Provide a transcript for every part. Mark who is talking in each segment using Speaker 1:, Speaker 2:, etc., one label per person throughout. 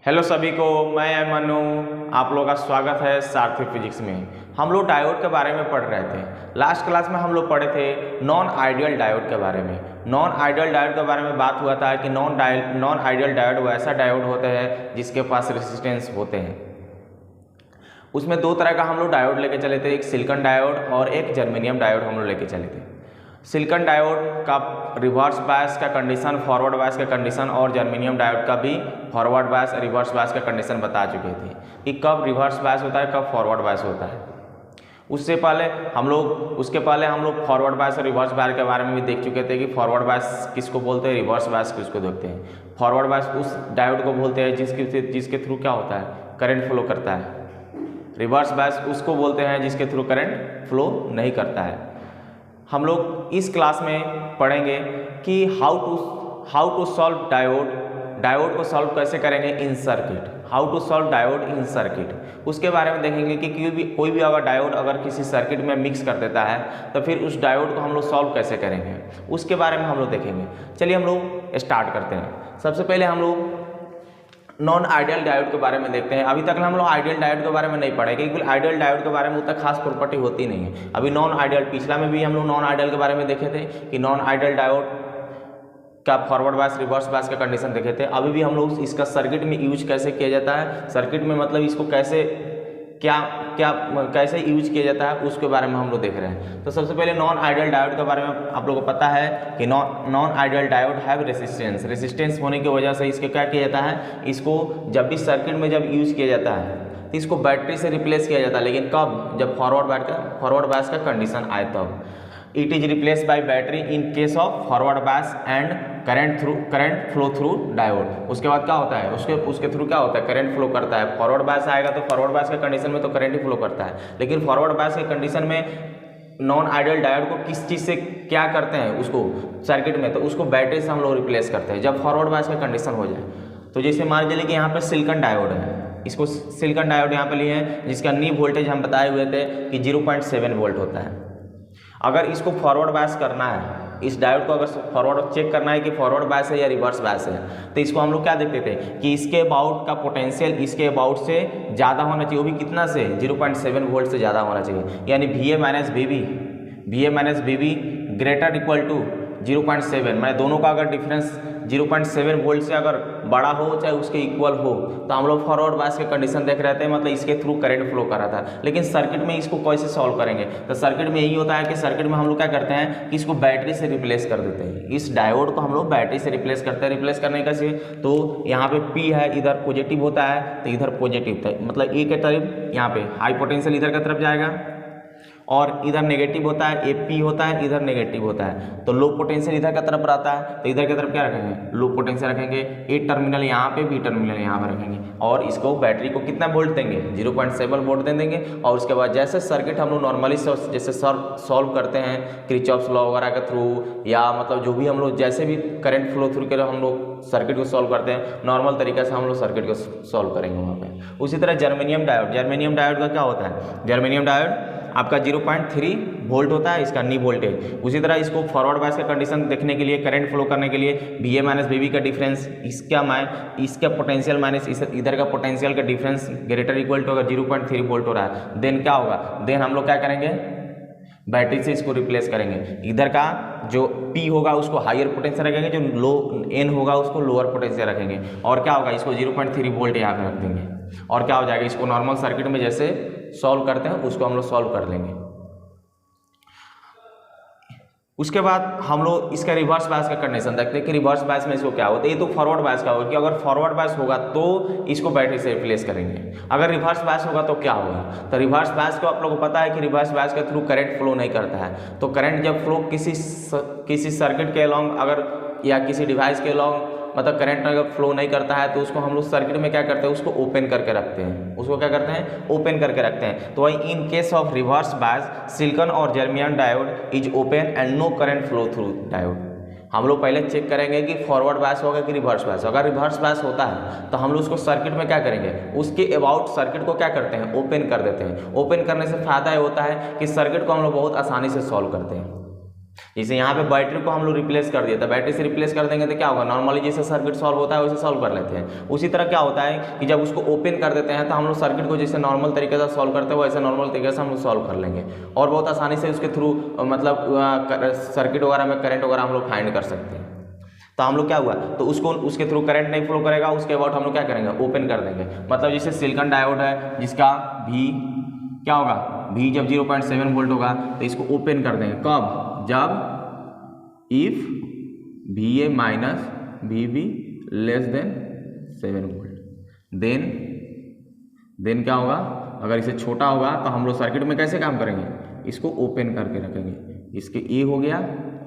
Speaker 1: Hello सभी को, मैं मनु। आप लोगों का स्वागत है सार्थी फिजिक्स में। हम लोग डायोड के बारे में पढ़ रहे थे। लास्ट क्लास में हम लोग पढ़े थे नॉन आइडियल डायोड के बारे में। नॉन आइडियल डायोड के बारे में बात हुआ था कि नॉन आइडियल डायोड वैसा डायोड होते हैं जिसके पास रेसिस्टेंस होते हैं। उसमें दो तरह का हम लोग डायोड लेके चले थे, एक सिलिकॉन डायोड और एक जर्मेनियम डायोड हम लोग लेके चले थे। सिलिकॉन डायोड का रिवर्स बायस का कंडीशन, फॉरवर्ड बायस का कंडीशन और जर्मेनियम डायोड का भी फॉरवर्ड बायस रिवर्स बायस का कंडीशन बता चुके थे कि कब रिवर्स बायस होता है, कब फॉरवर्ड बायस होता है। उसके पहले हम लोग फॉरवर्ड बायस और रिवर्स बायस के बारे में भी देख चुके थे कि फॉरवर्ड बायस किसको बोलते हैं, रिवर्स बायस किसको देखते हैं। फॉरवर्ड बायस उस डायोड को बोलते हैं जिसके थ्रू क्या होता है, करंट फ्लो करता है। रिवर्स बायस उसको बोलते हैं जिसके थ्रू करंट फ्लो नहीं करता है। हम लोग इस क्लास में पढ़ेंगे कि हाउ टू सॉल्व डायोड को सॉल्व कैसे करेंगे in circuit. How to solve diode in circuit, उसके बारे में देखेंगे कि कोई भी अगर डायोड अगर किसी सर्किट में मिक्स कर देता है तो फिर उस डायोड को हम लोग सॉल्व कैसे करेंगे, उसके बारे में हम लोग देखेंगे। चलिए हम लोग स्टार्ट करते हैं। सबसे पहले हम लोग नॉन आइडियल डायोड के बारे में देखते हैं। अभी तक हम लोग आइडियल डायोड के बारे में नहीं पढ़े क्योंकि आइडियल डायोड के बारे में उतना खास प्रॉपर्टी होती नहीं है। अभी नॉन आइडियल, पिछला में भी हम लोग नॉन आइडियल के बारे में देखे थे कि नॉन आइडियल डायोड का फॉरवर्ड बायस रिवर्स बायस का कंडीशन देखे थे। अभी भी हम लोग इसका सर्किट में यूज कैसे किया जाता है, सर्किट में मतलब इसको कैसे यूज किया जाता है उसके बारे में हम लोग देख रहे हैं। तो सबसे पहले नॉन आइडियल डायोड के बारे में आप लोगों को पता है कि non ideal diode have resistance होने की वजह से इसके क्या किया जाता है, इसको जब भी सर्किट में जब यूज किया जाता है तो इसको बैटरी से रिप्लेस किया जाता है। लेकिन कब, जब फॉरवर्ड बायस का कंडीशन आए तब it is replace by battery in case of forward bias and current flow through diode. उसके बाद क्या होता है, उसके थ्रू क्या होता है, करंट फ्लो करता है। फॉरवर्ड बायस आएगा तो फॉरवर्ड बायस के कंडीशन में तो करंट ही फ्लो करता है, लेकिन फॉरवर्ड बायस के कंडीशन में नॉन आइडियल डायोड को किस चीज़ से क्या करते हैं उसको सर्किट में, तो उसको बैटरी से हम लोग रिप्लेस करते हैं जब फॉरवर्ड बायस का कंडीशन हो जाए। तो जैसे मान लीजिए कि यहाँ पे सिलिकॉन डायोड है, इसको सिलिकॉन डायोड यहाँ पे लिए हैं जिसका नी वोल्टेज हम बताए हुए थे कि 0.7 वोल्ट होता है। अगर इसको फॉरवर्ड बायस करना है, इस डायोड को अगर फॉरवर्ड चेक करना है कि फॉरवर्ड बायस है या रिवर्स बायस है, तो इसको हम लोग क्या देखते थे कि इसके अबाउट का पोटेंशियल इसके अबाउट से ज़्यादा होना चाहिए, वो भी कितना से 0.7 वोल्ट से ज़्यादा होना चाहिए। यानी VA minus BB greater equal to 0.7, मैं दोनों का अगर डिफरेंस 0.7 वोल्ट से अगर बड़ा हो चाहे उसके इक्वल हो तो हम लोग फॉरवर्ड बायस के कंडीशन देख रहे थे, मतलब इसके थ्रू करंट फ्लो कर रहा था। लेकिन सर्किट में इसको कैसे सॉल्व करेंगे, तो सर्किट में यही होता है कि सर्किट में हम लोग क्या करते हैं कि इसको बैटरी से रिप्लेस कर देते हैं। इस डायोड को हम लोग बैटरी से रिप्लेस करते हैं। रिप्लेस करने का से तो यहाँ पे P है, इधर पॉजिटिव होता है तो इधर पॉजिटिव था, मतलब A के तरफ यहाँ पे हाई पोटेंशियल इधर की तरफ जाएगा और इधर नेगेटिव होता है, AP होता है, इधर नेगेटिव होता है। तो लो पोटेंशियल इधर की तरफ रहता है तो इधर की तरफ क्या रखेंगे, लो पोटेंशियल रखेंगे। A टर्मिनल यहाँ पे, B टर्मिनल यहाँ पे रखेंगे और इसको बैटरी को कितना वोल्ट देंगे, 0.7 वोल्ट दे देंगे। और उसके बाद जैसे सर्किट हम लोग नॉर्मली जैसे सॉल्व करते हैं किरचॉफ्स लॉ वगैरह के थ्रू, या मतलब जो भी हम लोग जैसे भी करंट फ्लो थ्रू के हम लोग सर्किट को सॉल्व करते हैं, नॉर्मल तरीके से हम लोग सर्किट को सॉल्व करेंगे वहाँ पे। उसी तरह जर्मेनियम डायोड का क्या होता है, जर्मेनियम डायोड आपका 0.3 वोल्ट होता है, इसका नी वोल्टेज। उसी तरह इसको फॉरवर्ड बायस का कंडीशन देखने के लिए, करंट फ्लो करने के लिए VA माइनस BB का डिफरेंस, इसका पोटेंशियल माइनस इधर का पोटेंशियल का डिफरेंस ग्रेटर इक्वल टू अगर 0.3 वोल्ट हो रहा है, देन क्या होगा, देन हम लोग क्या करेंगे, बैटरी से इसको रिप्लेस करेंगे। इधर का जो P होगा उसको हायर पोटेंशियल रखेंगे, जो N होगा उसको लोअर पोटेंशियल रखेंगे। और क्या होगा, इसको 0.3 वोल्ट यहाँ पे रख देंगे और क्या हो जाएगा, इसको नॉर्मल सर्किट में जैसे सॉल्व करते हैं उसको हम लोग सॉल्व कर लेंगे। उसके बाद हम लोग इसका रिवर्स बायस का कंडीशन देखते हैं कि रिवर्स बायस में इसको क्या होता है। ये तो फॉरवर्ड बायस का होगा कि अगर फॉरवर्ड बायस होगा तो इसको बैटरी से रिप्लेस करेंगे, अगर रिवर्स बायस होगा तो क्या होगा। तो रिवर्स बायस को आप लोगों को पता है कि रिवर्स बायस के थ्रू करंट फ्लो नहीं करता है। तो करंट जब फ्लो किसी सर्किट के अलॉन्ग अगर या किसी डिवाइस के अलॉन्ग मतलब करंट अगर फ्लो नहीं करता है तो उसको हम लोग सर्किट में क्या करते हैं, उसको ओपन करके रखते हैं, उसको क्या करते हैं, ओपन करके रखते हैं। तो वही in case of reverse bias silicon और germanium diode is open and no current flow through diode. हम लोग पहले चेक करेंगे कि फॉरवर्ड बायस होगा कि रिवर्स बायस। अगर रिवर्स बायस होता है तो हम लोग उसको सर्किट में क्या करेंगे, उसके अबाउट सर्किट को क्या करते हैं, ओपन कर देते हैं। ओपन करने से फायदा ये होता है कि सर्किट को हम लोग बहुत आसानी से सॉल्व करते हैं। जैसे यहाँ पे बैटरी को हम लोग रिप्लेस कर दिया था, बैटरी से रिप्लेस कर देंगे तो क्या होगा, नॉर्मली जैसे सर्किट सॉल्व होता है वैसे सॉल्व कर लेते हैं। उसी तरह क्या होता है कि जब उसको ओपन कर देते हैं तो हम लोग सर्किट को जैसे नॉर्मल तरीके से सॉल्व करते हैं वैसे नॉर्मल तरीके से हम लोग सॉल्व कर लेंगे और बहुत आसानी से उसके थ्रू मतलब सर्किट वगैरह में करंट वगैरह हम लोग फाइंड कर सकते हैं। तो हम लोग क्या हुआ, तो उसको उसके थ्रू करंट नहीं फ्लो करेगा, उसके बाद हम लोग क्या करेंगे, ओपन कर देंगे। मतलब जैसे सिलिकॉन डायोड है जिसका भी क्या होगा, भी जब 0.7 वोल्ट होगा तो इसको ओपन कर देंगे। कब, जब if VA minus VB less than 7 volt, then क्या होगा, अगर इसे छोटा होगा तो हम लोग सर्किट में कैसे काम करेंगे, इसको ओपन करके रखेंगे। इसके A हो गया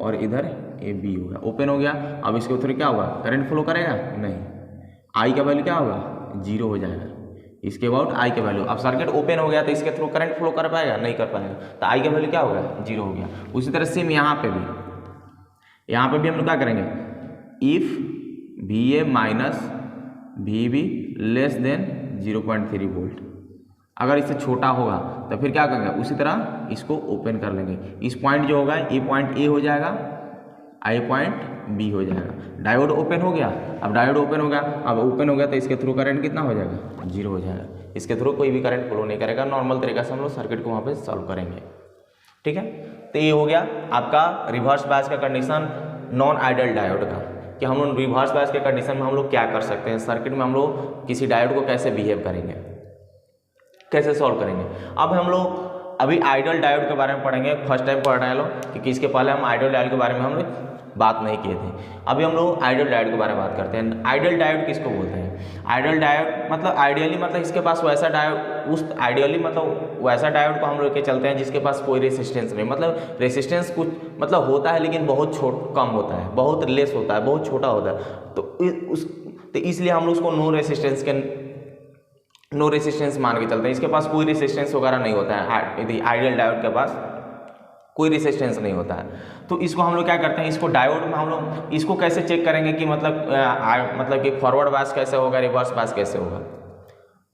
Speaker 1: और इधर AB हो गया, ओपन हो गया। अब इसके थ्रू क्या होगा, करंट फ्लो करेगा नहीं, I का वैल्यू क्या होगा, 0 हो जाएगा। इसके बाद I के वैल्यू, अब सर्किट ओपन हो गया तो इसके थ्रू करंट फ्लो कर पाएगा, नहीं कर पाएगा, तो I का वैल्यू क्या होगा, 0 हो गया। उसी तरह सेम यहाँ पे भी हम लोग क्या करेंगे, if VA minus VB less then 0.3 volt, अगर इससे छोटा होगा तो फिर क्या करेंगे, उसी तरह इसको ओपन कर लेंगे। इस पॉइंट जो होगा ये पॉइंट A हो जाएगा, I पॉइंट B हो जाएगा। डायोड ओपन हो गया, अब डायोड ओपन हो गया, अब ओपन हो गया तो इसके थ्रू करंट कितना हो जाएगा, 0 हो जाएगा। इसके थ्रू कोई भी करंट फ्लो नहीं करेगा, नॉर्मल तरीके से हम लोग सर्किट को वहाँ पे सॉल्व करेंगे। ठीक है, तो ये हो गया आपका रिवर्स बायस का कंडीशन नॉन आइडियल डायोड का, कि हम लोग रिवर्स बायस के कंडीशन में हम लोग क्या कर सकते हैं, सर्किट में हम लोग किसी डायोड को कैसे बिहेव करेंगे, कैसे सॉल्व करेंगे। अब हम लोग अभी आइडियल डायोड के बारे में पढ़ेंगे, फर्स्ट टाइम पढ़ रहे हैं लोग, क्योंकि इसके पहले हम आइडियल डायोड के बारे में हम लोग बात नहीं किए थे। अभी हम लोग आइडियल डायोड के बारे में बात करते हैं। आइडियल डायोड किसको बोलते हैं, आइडियल डायोड मतलब आइडियली मतलब इसके पास वैसा डायोड, उस आइडियली मतलब वैसा डायोड को हम लोग के चलते हैं जिसके पास कोई रेसिस्टेंस नहीं, मतलब रेसिस्टेंस कुछ मतलब होता है लेकिन बहुत कम होता है, बहुत लेस होता है, बहुत छोटा होता है, तो इसलिए हम लोग उसको नो रेसिस्टेंस मान के चलते हैं। इसके पास कोई रेसिस्टेंस वगैरह नहीं होता है, यदि आइडियल डायोड के पास कोई रेसिस्टेंस नहीं होता है, तो इसको हम लोग क्या करते हैं, इसको डायोड में हम लोग इसको कैसे चेक करेंगे कि मतलब कि फॉरवर्ड बायस कैसे होगा, रिवर्स बायस कैसे होगा,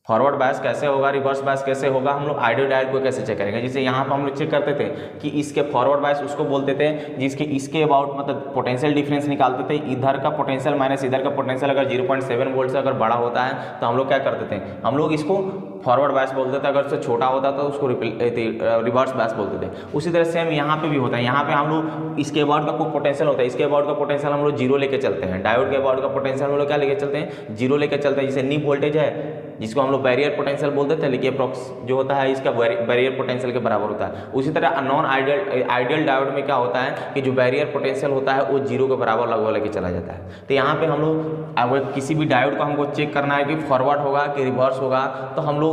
Speaker 1: फॉरवर्ड बायस कैसे होगा, रिवर्स बायस कैसे होगा, हम लोग आइडियल डायोड को कैसे चेक करेंगे। जैसे यहाँ पर हम लोग चेक करते थे कि इसके फॉरवर्ड बायस उसको बोलते थे जिसके इसके अबाउट मतलब पोटेंशियल डिफरेंस निकालते थे, इधर का पोटेंशियल माइनस इधर का पोटेंशियल अगर 0.7 वोल्ट से अगर बड़ा होता है तो हम लोग क्या करते थे, हम लोग इसको फॉरवर्ड बायस बोलते थे, अगर उससे छोटा होता तो उसको रिवर्स बायस बोलते थे। उसी तरह सेम यहाँ पे भी होता है, यहाँ पे हम लोग इसके अबाउट का कोई पोटेंशियल होता है, इसके अबाउट का पोटेंशियल हम लोग 0 लेके चलते हैं, डायोड के अबाउट का पोटेंशियल हम लोग क्या लेके चलते हैं, 0 लेके चलते हैं। जैसे नी वोल्टेज है जिसको हम लोग बैरियर पोटेंशियल बोलते थे, लेकिन अप्रॉक्स जो होता है इसका बैरियर पोटेंशियल के बराबर होता है। उसी तरह नॉन आइडियल डायोड में क्या होता है कि जो बैरियर पोटेंशियल होता है वो 0 के बराबर लगभग लेके चला जाता है। तो यहाँ पे हम लोग अगर किसी भी डायोड को हमको चेक करना है कि फॉरवर्ड होगा कि रिवर्स होगा, तो हम लोग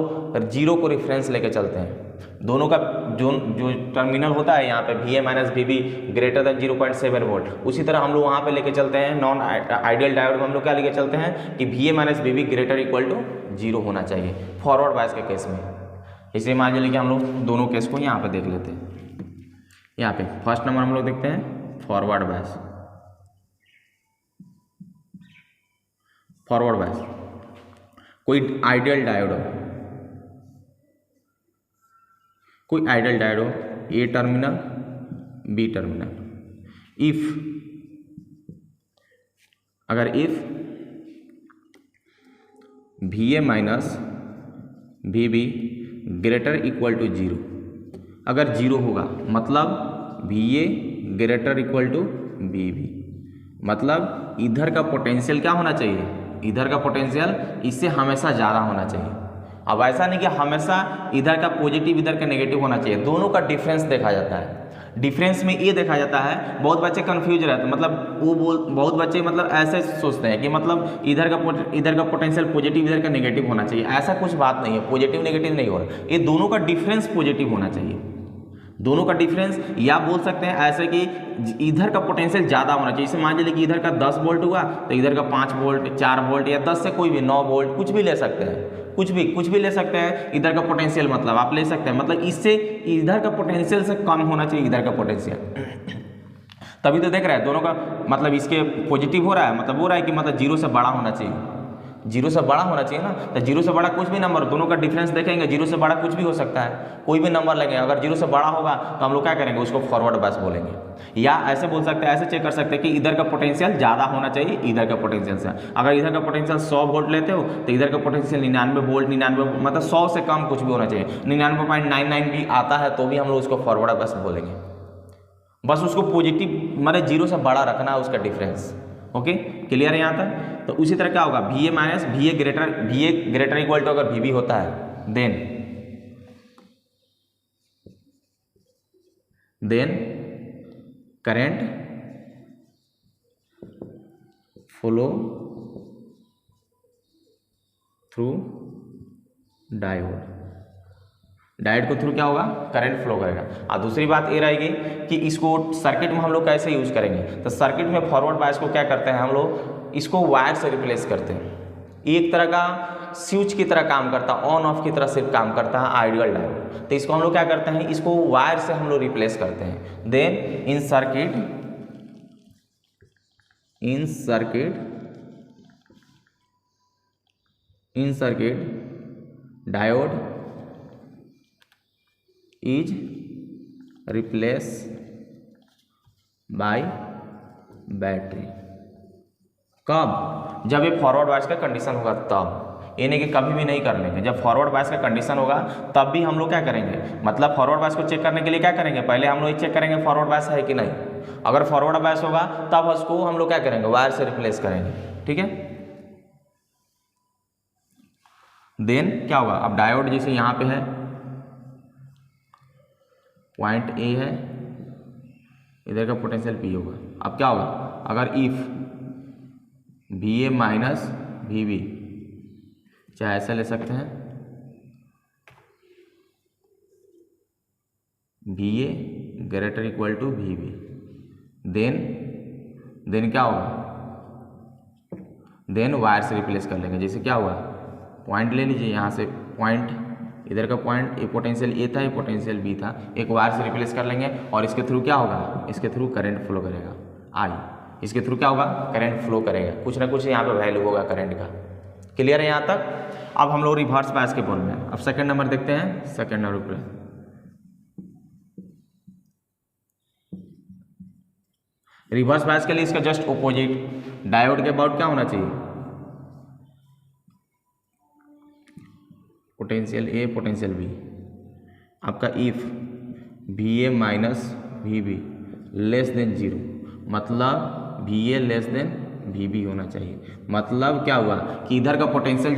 Speaker 1: 0 को रेफरेंस लेके चलते हैं। दोनों का जो टर्मिनल होता है यहाँ पे VA minus VB greater than 0.7 volt, उसी तरह हम लोग वहाँ पे लेके चलते हैं। नॉन आइडियल डायोड में हम लोग क्या लेके चलते हैं कि VA minus VB greater equal to 0 होना चाहिए फॉरवर्ड बायस के केस में। इसे मान लीजिए कि हम लोग दोनों केस को यहाँ पे देख लेते हैं। यहाँ पे फर्स्ट नंबर हम लोग देखते हैं फॉरवर्ड बायस। फॉरवर्ड बायस कोई आइडियल डायोड हो, कोई आइडियल डायोड हो, A टर्मिनल B टर्मिनल, अगर VA minus VB greater equal to 0, अगर 0 होगा मतलब VA greater equal to VB, मतलब इधर का पोटेंशियल क्या होना चाहिए, इधर का पोटेंशियल इससे हमेशा ज़्यादा होना चाहिए। अब ऐसा नहीं कि हमेशा इधर का पॉजिटिव इधर का नेगेटिव होना चाहिए, दोनों का डिफरेंस देखा जाता है। डिफरेंस में ये देखा जाता है, बहुत बच्चे कंफ्यूज रहते हैं, मतलब बहुत बच्चे मतलब ऐसे सोचते हैं कि मतलब इधर का पोटेंशियल पॉजिटिव इधर का नेगेटिव होना चाहिए। ऐसा कुछ बात नहीं है, पॉजिटिव नेगेटिव नहीं हो रहा, ये दोनों का डिफरेंस पॉजिटिव होना चाहिए। दोनों का डिफरेंस, या बोल सकते हैं ऐसे कि इधर का पोटेंशियल ज़्यादा होना चाहिए। जैसे मान लीजिए कि इधर का 10 वोल्ट हुआ तो इधर का 5 वोल्ट 4 वोल्ट या 10 से कोई भी 9 वोल्ट कुछ भी ले सकते हैं, कुछ भी ले सकते हैं। इधर का पोटेंशियल मतलब आप ले सकते हैं, मतलब इससे इधर का पोटेंशियल से कम होना चाहिए इधर का पोटेंशियल। तभी तो देख रहे हैं दोनों का मतलब इसके पॉजिटिव हो रहा है, मतलब हो रहा है कि मतलब 0 से बड़ा होना चाहिए, जीरो से बड़ा होना चाहिए ना, तो जीरो से बड़ा कुछ भी नंबर, दोनों का डिफरेंस देखेंगे, जीरो से बड़ा कुछ भी हो सकता है, कोई भी नंबर लेंगे, अगर जीरो से बड़ा होगा तो हम लोग क्या करेंगे, उसको फॉरवर्ड बायस बोलेंगे। या ऐसे बोल सकते हैं, ऐसे चेक कर सकते हैं कि इधर का पोटेंशियल ज़्यादा होना चाहिए इधर का पोटेंशियल से। अगर इधर का पोटेंशियल 100 वोल्ट लेते हो तो इधर का पोटेंशियल 99 वोल्ट, 99 मतलब 100 से कम कुछ भी होना चाहिए, 99.99 भी आता है तो भी हम लोग उसको फॉरवर्ड बायस बोलेंगे। बस उसको पॉजिटिव मतलब जीरो से बड़ा रखना है उसका डिफरेंस। ओके, क्लियर है यहाँ तक। तो उसी तरह क्या होगा, VA minus VA greater equal to अगर VB होता है then current flow through diode के थ्रू क्या होगा, करंट फ्लो करेगा। और दूसरी बात ये रहेगी कि इसको सर्किट में हम लोग कैसे यूज करेंगे, तो सर्किट में फॉरवर्ड बायस को क्या करते हैं हम लोग, इसको वायर से रिप्लेस करते हैं। एक तरह का स्विच की तरह काम करता है, ऑन ऑफ की तरह सिर्फ काम करता है आइडियल डायोड। तो इसको हम लोग क्या करते हैं, इसको वायर से हम लोग रिप्लेस करते हैं। Then in circuit diode is replace by battery. कब, जब ये फॉरवर्ड बायस का कंडीशन होगा तब, ये नहीं कि कभी भी नहीं कर लेंगे। जब फॉरवर्ड बायस का कंडीशन होगा तब भी हम लोग क्या करेंगे, मतलब फॉरवर्ड बायस को चेक करने के लिए क्या करेंगे, पहले हम लोग चेक करेंगे फॉरवर्ड बायस है कि नहीं। अगर फॉरवर्ड बायस होगा तब उसको हम लोग क्या करेंगे, वायर से रिप्लेस करेंगे। ठीक है, देन क्या होगा, अब डायोड जैसे यहाँ पे है, पॉइंट A है, इधर का पोटेंशियल P होगा। अब क्या होगा, अगर इफ VA माइनस VB, चाहे ऐसा ले सकते हैं, VA greater equal to VB, then क्या होगा, देन वायर से रिप्लेस कर लेंगे। जैसे क्या हुआ, पॉइंट ले लीजिए, यहाँ से पॉइंट, इधर का पॉइंट, ये पोटेंशियल A था, ये पोटेंशियल B था, एक वायर से रिप्लेस कर लेंगे और इसके थ्रू क्या होगा, इसके थ्रू करंट फ्लो करेगा I, इसके थ्रू क्या होगा, करंट फ्लो करेगा, कुछ ना कुछ यहाँ पे वैल्यू होगा करंट का। क्लियर है यहाँ तक। अब हम लोग रिवर्स बायस के बोल में, अब सेकंड नंबर देखते हैं, सेकंड नंबर पे रिवर्स बायस के लिए इसका जस्ट ऑपोजिट, डायोड के अबाउट क्या होना चाहिए, पोटेंशियल A पोटेंशियल B। आपका if VA minus VB less then 0, मतलब VA लेस देन VB होना चाहिए। मतलब क्या हुआ कि इधर का पोटेंशियल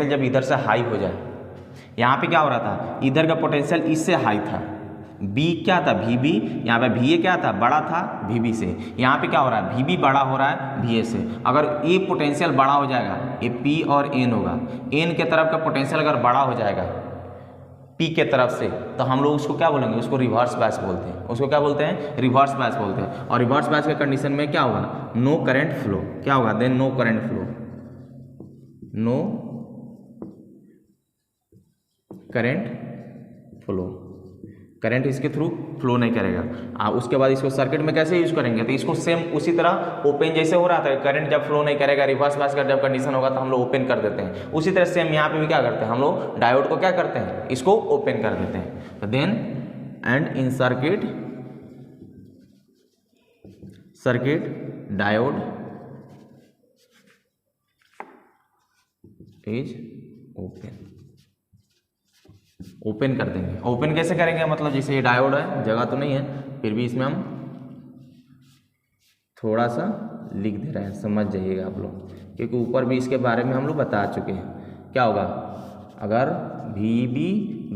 Speaker 1: जब इधर से हाई हो जाए, यहाँ पे क्या हो रहा था, इधर का पोटेंशियल इससे हाई था, B क्या था VB, यहाँ पे VA क्या था, बड़ा था VB से, यहाँ पे क्या हो रहा है, VB बड़ा हो रहा है VA से। अगर ये पोटेंशियल बड़ा हो जाएगा, ये P और N होगा, N के तरफ का पोटेंशियल अगर बड़ा हो जाएगा P के तरफ से, तो हम लोग उसको क्या बोलेंगे, उसको रिवर्स बायस बोलते हैं। उसको क्या बोलते हैं, रिवर्स बायस बोलते हैं। और रिवर्स बायस के कंडीशन में क्या होगा, नो करंट फ्लो, क्या होगा, then no current flow, no current flow, current इसके थ्रू फ्लो नहीं करेगा। उसके बाद इसको सर्किट में कैसे यूज करेंगे, तो इसको सेम उसी तरह ओपन जैसे हो रहा था, करंट जब फ्लो नहीं करेगा, रिवर्स बायस का जब कंडीशन होगा तो हम लोग ओपन कर देते हैं। उसी तरह सेम यहाँ पे भी क्या करते हैं, हम लोग डायोड को क्या करते हैं, इसको ओपन कर देते हैं। तो then and in circuit diode is open कर देंगे। ओपन कैसे करेंगे, मतलब जैसे ये डायोड है, जगह तो नहीं है, फिर भी इसमें हम थोड़ा सा लिख दे रहे हैं, समझ जाइएगा आप लोग, क्योंकि ऊपर भी इसके बारे में हम लोग बता चुके हैं। क्या होगा, अगर VB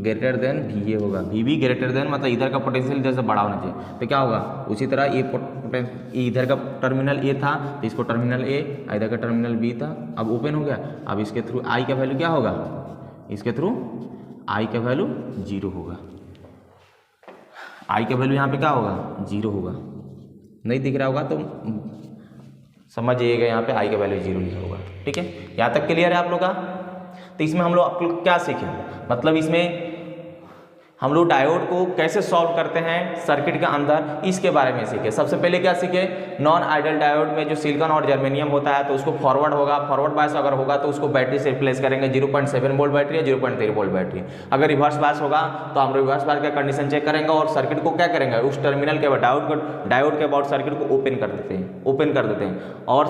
Speaker 1: ग्रेटर देन VA होगा, VB ग्रेटर देन मतलब इधर का पोटेंशियल इधर से बड़ा होना चाहिए, तो क्या होगा, उसी तरह ये इधर का टर्मिनल A था तो इसको टर्मिनल A, इधर का टर्मिनल B था, अब ओपन हो गया। अब इसके थ्रू I का वैल्यू क्या होगा, इसके थ्रू I का वैल्यू 0 होगा, I का वैल्यू यहाँ पे क्या होगा, 0 होगा। नहीं दिख रहा होगा तो समझ जाइएगा, यहाँ पे I का वैल्यू 0 लिखा होगा। ठीक है, यहाँ तक क्लियर है आप लोग का। तो इसमें हम लोग क्या सीखे, मतलब इसमें हम लोग डायोड को कैसे सॉल्व करते हैं सर्किट के अंदर, इसके बारे में सीखे। सबसे पहले क्या सीखे, नॉन आइडियल डायोड में जो सिलिकॉन और जर्मेनियम होता है तो उसको फॉरवर्ड होगा, फॉरवर्ड बायस अगर होगा तो उसको बैटरी से रिप्लेस करेंगे, 0.7 वोल्ट बैटरी या 0.3 वोल्ट बैटरी। अगर रिवर्स बायस होगा तो हम रिवर्स बायस का कंडीशन चेक करेंगे और सर्किट को क्या करेंगे, उस टर्मिनल के डायोड के अबाउट सर्किट को ओपन कर देते हैं और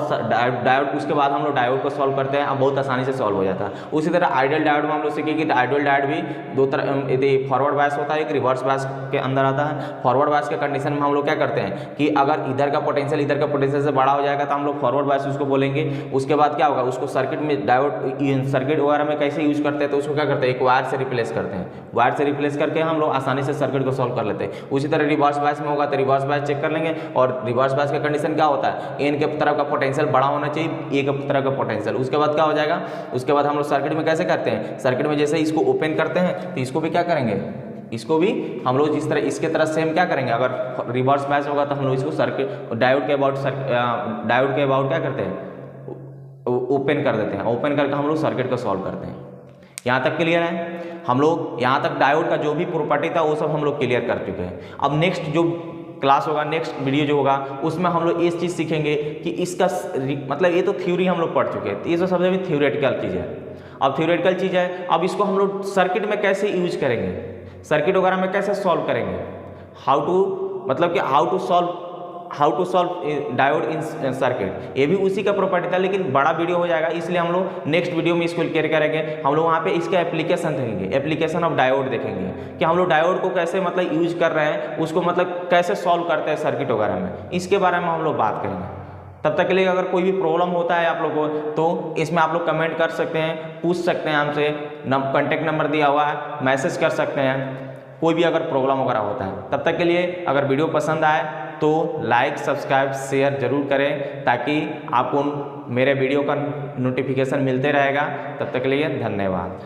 Speaker 1: डायोड उसके बाद हम लोग डायोड को सॉल्व करते हैं। अब बहुत आसानी से सॉल्व हो जाता है। उसी तरह आइडियल डायोड में हम लोग सीखे कि आइडियल डायोड भी दो तरह, यदि फॉरवर्ड बायस होता है, एक रिवर्स बायस के अंदर आता है। फॉरवर्ड बायस के कंडीशन में हम लोग क्या करते हैं कि अगर इधर का पोटेंशियल से बड़ा हो जाएगा तो हम लोग फॉरवर्ड बायस उसको बोलेंगे। उसके बाद क्या होगा, उसको सर्किट में डायोड सर्किट वगैरह में कैसे यूज करते हैं तो उसको क्या करते हैं, एक वायर से रिप्लेस करते हैं। वायर से रिप्लेस करके हम लोग आसानी से सर्किट को सॉल्व कर लेते हैं। उसी तरह रिवर्स बायस में होगा तो रिवर्स बायस चेक कर लेंगे और रिवर्स बायस का कंडीशन क्या होता है, एन के तरफ का पोटेंशियल बड़ा होना चाहिए, ए के तरफ का पोटेंशियल। उसके बाद क्या हो जाएगा, उसके बाद हम लोग सर्किट में कैसे करते हैं, सर्किट में जैसे इसको ओपन करते हैं तो इसको भी क्या करेंगे, इसको भी हम लोग जिस तरह इसके तरह सेम क्या करेंगे। अगर रिवर्स बायस होगा तो हम लोग इसको सर्किट डायोड के अबाउट क्या करते हैं, ओपन कर देते हैं। ओपन करके हम लोग सर्किट को सॉल्व करते हैं। यहाँ तक क्लियर है। हम लोग यहाँ तक डायोड का जो भी प्रॉपर्टी था वो सब हम लोग क्लियर कर चुके हैं। अब नेक्स्ट जो क्लास होगा, नेक्स्ट वीडियो जो होगा, उसमें हम लोग इस चीज़ सीखेंगे कि इसका मतलब ये तो थ्योरी हम लोग पढ़ चुके हैं, ये तो सबसे भी थ्योरेटिकल चीज़ है। अब थ्योरेटिकल चीज़ है, अब इसको हम लोग सर्किट में कैसे यूज करेंगे, सर्किट वगैरह में कैसे सॉल्व करेंगे, how to solve diode in circuit. ये भी उसी का प्रॉपर्टी था लेकिन बड़ा वीडियो हो जाएगा, इसलिए हम लोग नेक्स्ट वीडियो में इसको क्लियर करेंगे। हम लोग वहाँ पे इसके एप्लीकेशन देखेंगे, एप्लीकेशन ऑफ डायोड देखेंगे कि हम लोग डायोड को कैसे मतलब यूज कर रहे हैं, उसको मतलब कैसे सॉल्व करते हैं सर्किट वगैरह में, इसके बारे में हम लोग बात करेंगे। तब तक के लिए अगर कोई भी प्रॉब्लम होता है आप लोग को तो इसमें आप लोग कमेंट कर सकते हैं, पूछ सकते हैं हमसे, कॉन्टेक्ट नंबर दिया हुआ है, मैसेज कर सकते हैं, कोई भी अगर प्रॉब्लम वगैरह होता है। तब तक के लिए अगर वीडियो पसंद आए तो लाइक, सब्सक्राइब, शेयर जरूर करें ताकि आपको मेरे वीडियो का नोटिफिकेशन मिलते रहेगा। तब तक के लिए धन्यवाद।